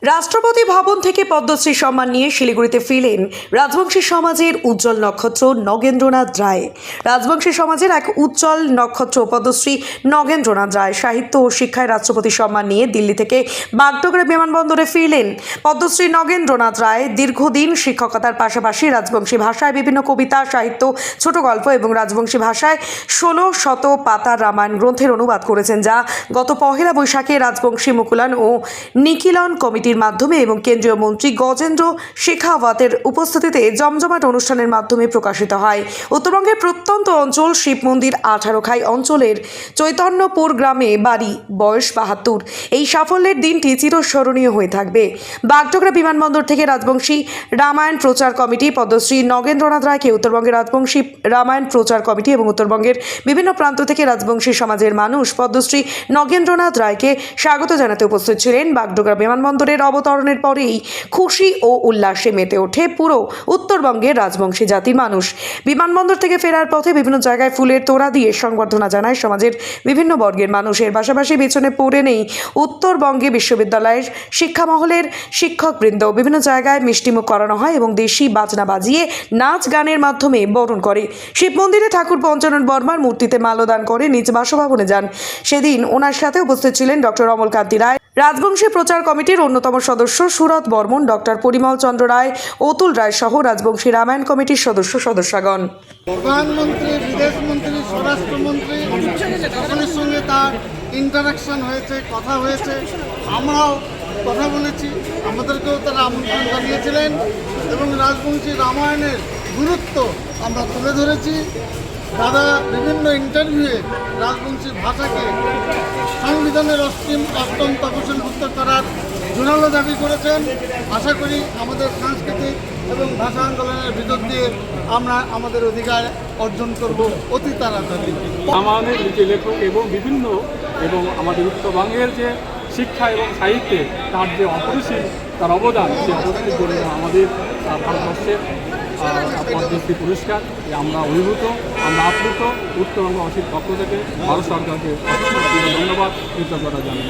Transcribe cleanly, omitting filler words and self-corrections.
রাষ্ট্রপতি ভবন থেকে পদ্মশ্রী সম্মান নিয়ে শিলিগুড়িতে ফিরলেন রাজবংশী সমাজের উজ্জ্বল নক্ষত্র নগেন্দ্রনাথ রায়। রাজবংশী সমাজের এক উজ্জ্বল নক্ষত্র পদ্মশ্রী নগেন্দ্রনাথ রায় সাহিত্য ও শিক্ষায় রাষ্ট্রপতি সম্মান নিয়ে দিল্লি থেকে বাগডোগরা বিমানবন্দরে ফিরলেন। পদ্মশ্রী নগেন্দ্রনাথ রায় দীর্ঘদিন শিক্ষকতার পাশাপাশি রাজবংশী ভাষায় বিভিন্ন কবিতা, সাহিত্য, ছোট গল্প এবং রাজবংশী ভাষায় 1600 পাতার রামায়ণ গ্রন্থের অনুবাদ করেছেন, যা গত পহেলা বৈশাখে রাজবংশী মুকুলন ও নিখিলন কমিটির মাধ্যমে এবং কেন্দ্রীয় মন্ত্রী গজেন্দ্র শেখাওয়াতের উপস্থিতিতে জমজমাট অনুষ্ঠানের মাধ্যমে প্রকাশিত হয়। উত্তরবঙ্গের প্রত্যন্ত অঞ্চল শিব মন্দির 18 খাই অঞ্চলের চৈতন্যপুর গ্রামে বাড়ি, বয়স 72। এই সাফল্যের দিনটি চিরস্মরণীয় হয়ে থাকবে। বাগডোগরা বিমানবন্দর থেকে রাজবংশী রামায়ণ প্রচার কমিটি পদ্মশ্রী নগেন্দ্রনাথ রায়কে উত্তরবঙ্গের রাজবংশী রামায়ণ প্রচার কমিটি এবং উত্তরবঙ্গের বিভিন্ন প্রান্ত থেকে রাজবংশী সমাজের মানুষ পদ্মশ্রী নগেন্দ্রনাথ রায়কে স্বাগত জানাতে উপস্থিত ছিলেন। বাগডোগরা বিমানবন্দরের অবতরণের পরেই খুশি ও উল্লাসে মেতে ওঠে পুরো উত্তরবঙ্গের রাজবংশী জাতির মানুষ। বিমানবন্দর থেকে ফেরার পথে বিভিন্ন জায়গায় ফুলের তোড়া দিয়ে সংবর্ধনা জানায় সমাজের বিভিন্ন বর্গের মানুষের। পাশাপাশি পেছনে পড়ে নেই উত্তরবঙ্গে বিশ্ববিদ্যালয়ের শিক্ষামহলের শিক্ষকবৃন্দ। বিভিন্ন জায়গায় মিষ্টিমুখ করানো হয় এবং দেশি বাজনা বাজিয়ে নাচ গানের মাধ্যমে বরণ করে। শিব মন্দিরে ঠাকুর পঞ্চানন বর্মার মূর্তিতে মাল্যদান করে নিজ বাসভবনে যান। সেদিন ওনার সাথে উপস্থিত ছিলেন ডক্টর অমলকান্তি রায়, রাজবংশী প্রচার কমিটির অন্যতম সদস্য সুরত বর্মন, ডক্টর পরিমল চন্দ্র রায়, অতুল রায় সহ রাজবংশী রামায়ণ কমিটির সদস্যগণ। প্রধানমন্ত্রী, বিদেশমন্ত্রী, স্বরাষ্ট্রমন্ত্রী সকলের সঙ্গে তার ইন্টারাকশন হয়েছে, কথা হয়েছে, আমরাও কথা বলেছি, আমাদেরকেও তারা আমন্ত্রণ জানিয়েছিলেন এবং রাজবংশী রামায়ণের গুরুত্ব আমরা তুলে ধরেছি। দাদা বিভিন্ন ইন্টারভিউয়ে রাজবংশী ভাষাকে সংবিধানের অষ্টম তফসিলভুক্ত করার জোরালো দাবি করেছেন। আশা করি আমাদের সাংস্কৃতিক এবং ভাষা আন্দোলনের ভিতর দিয়ে আমরা আমাদের অধিকার অর্জন করব অতি তাড়াতাড়ি। আমাদের যে লেখক এবং বিভিন্ন এবং আমাদের উত্তরবঙ্গের যে শিক্ষা এবং সাহিত্যে তার যে অপরিসীম তার অবদান, সেই অবদানের জন্য আমাদের ভারতবর্ষের পদ্মশ্রী পুরস্কার আমরা অভিভূত, আমরা আপ্লুত। উত্তরবঙ্গবাসীর পক্ষ থেকে ভারত সরকারকে ধন্যবাদ, কৃতজ্ঞতা জানাই।